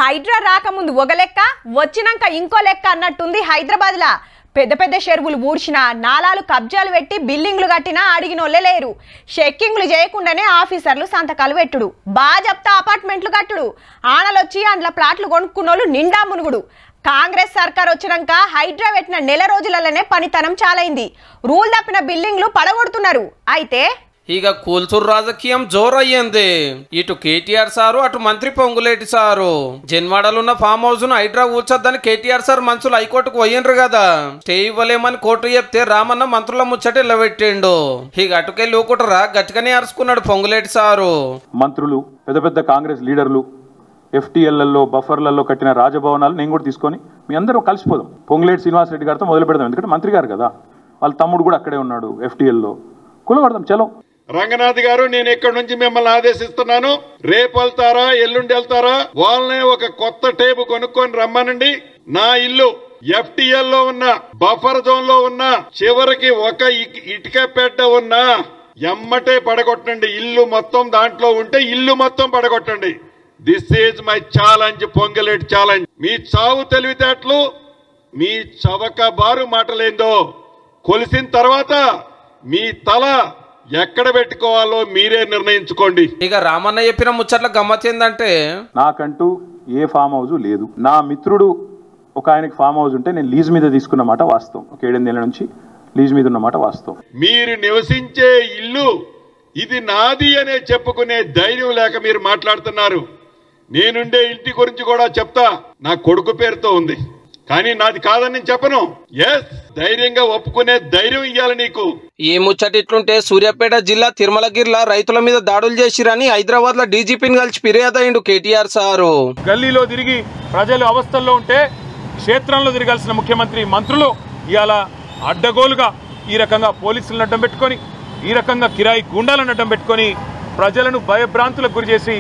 హైడ్రా రాకముందు ఒక లెక్క వచ్చినాక ఇంకో లెక్క అన్నట్టుంది హైదరాబాద్లా. పెద్ద పెద్ద చెరువులు ఊడ్చినా, నాలాలు కబ్జాలు పెట్టి బిల్డింగ్లు కట్టినా అడిగినోళ్ళే లేరు. చెక్కింగ్లు చేయకుండానే ఆఫీసర్లు సంతకాలు పెట్టుడు, బాజప్తా అపార్ట్మెంట్లు కట్టుడు, ఆనలొచ్చి అందులో ప్లాట్లు కొనుక్కున్నోళ్ళు నిండా మునుగుడు. కాంగ్రెస్ సర్కార్ వచ్చినాక హైడ్రా పెట్టిన నెల రోజులలోనే పనితనం చాలైంది. రూల్ తప్పిన బిల్డింగ్లు పడగొడుతున్నారు. అయితే ఇక కూల్చూరు రాజకీయం జోరయ్యింది. ఇటు కేటీఆర్ సారు, అటు మంత్రి పొంగులేటి సారు. జన్వాడలున్న ఫామ్ హౌస్ ను హైడ్రా ఊర్చొద్దని కేటీఆర్ సార్ మంత్రులు హైకోర్టుకు పోయిండ్రు కదా. స్టే ఇవ్వలేమని కోర్టు చెప్తే రామన్న మంత్రుల ముచ్చట ఇల్లబెట్టిండు. ఇక అటుకెళ్ళి ఊకుటరా గట్టిగానే అరుచుకున్నాడు పొంగులేటి సారు. మంత్రులు, పెద్ద పెద్ద కాంగ్రెస్ లీడర్లు ఎఫ్టీఎల్లలో బఫర్లలో కట్టిన రాజభవనాలు నేను కూడా తీసుకొని మీ అందరూ కలిసిపోదాం. పొంగులేటి శ్రీనివాసరెడ్డి గారితో మొదలు పెడదాం. ఎందుకంటే మంత్రి గారు కదా, వాళ్ళ తమ్ముడు కూడా అక్కడే ఉన్నాడు ఎఫ్టీఎల్లో. కూలగొడదాం చలో. రంగనాథ్ గారు, నేను ఇక్కడి నుంచి మిమ్మల్ని ఆదేశిస్తున్నాను. రేపు వెళ్తారా ఎల్లుండి వెళ్తారా, వాళ్ళనే ఒక కొత్త టేబు కొనుక్కొని రమ్మనండి. నా ఇల్లు ఎఫ్టీఎల్ లో ఉన్న బఫర్ జోన్ లో ఉన్న చివరికి ఒక ఇటుక పెట్ట ఉన్న ఎమ్మటే పడగొట్టండి. ఇల్లు మొత్తం దాంట్లో ఉంటే ఇల్లు మొత్తం పడగొట్టండి. This is my challenge, Ponguleti challenge. మీ చావు తెలివితేటలు, మీ చవక బారు మాటలేందో కొలిసిన తర్వాత మీ తల ఎక్కడ పెట్టుకోవాలో మీరే నిర్ణయించుకోండి. ఇక రామన్న చెప్పిన ముచ్చట్ల గమ్మత్ ఏందంటే, నాకంటూ ఏ ఫామ్ హౌస్ లేదు. నా మిత్రుడు ఒక ఆయనకి ఫామ్ హౌస్ ఉంటే నేను లీజ్ మీద తీసుకున్న మాట వాస్తవం. ఒక 7 ఏళ్ల నుంచి లీజ్ మీద ఉన్నమాట వాస్తవం. మీరు నివసించే ఇల్లు ఇది నాది అనే చెప్పుకునే ధైర్యం లేక మీరు మాట్లాడుతున్నారు. నేనుండే ఇంటి గురించి కూడా చెప్తా. నా కొడుకు పేరుతో ఉంది, కానీ నాది కాదని చెప్పను. ఎస్, ధైర్యంగా ఒప్పుకునే ధైర్యం ఇయ్యాలి నీకు. ఈ ముచ్చట ఇట్లుంటే సూర్యాపేట జిల్లా తిరుమలగిరిలో రైతుల మీద దాడులు చేసిరని హైదరాబాద్ లో డీజీపీని కలిసి ఫిర్యాదు అయ్యిండు కేటీఆర్ సారు. గల్లీలో తిరిగి ప్రజలు అవస్థల్లో ఉంటే క్షేత్రంలో తిరగాల్సిన ముఖ్యమంత్రి మంత్రులు ఇవాళ అడ్డగోలుగా ఈ రకంగా పోలీసులను అడ్డం పెట్టుకొని, ఈ రకంగా కిరాయి గూండాలను అడ్డం పెట్టుకొని ప్రజలను భయభ్రాంతులకు గురి చేసి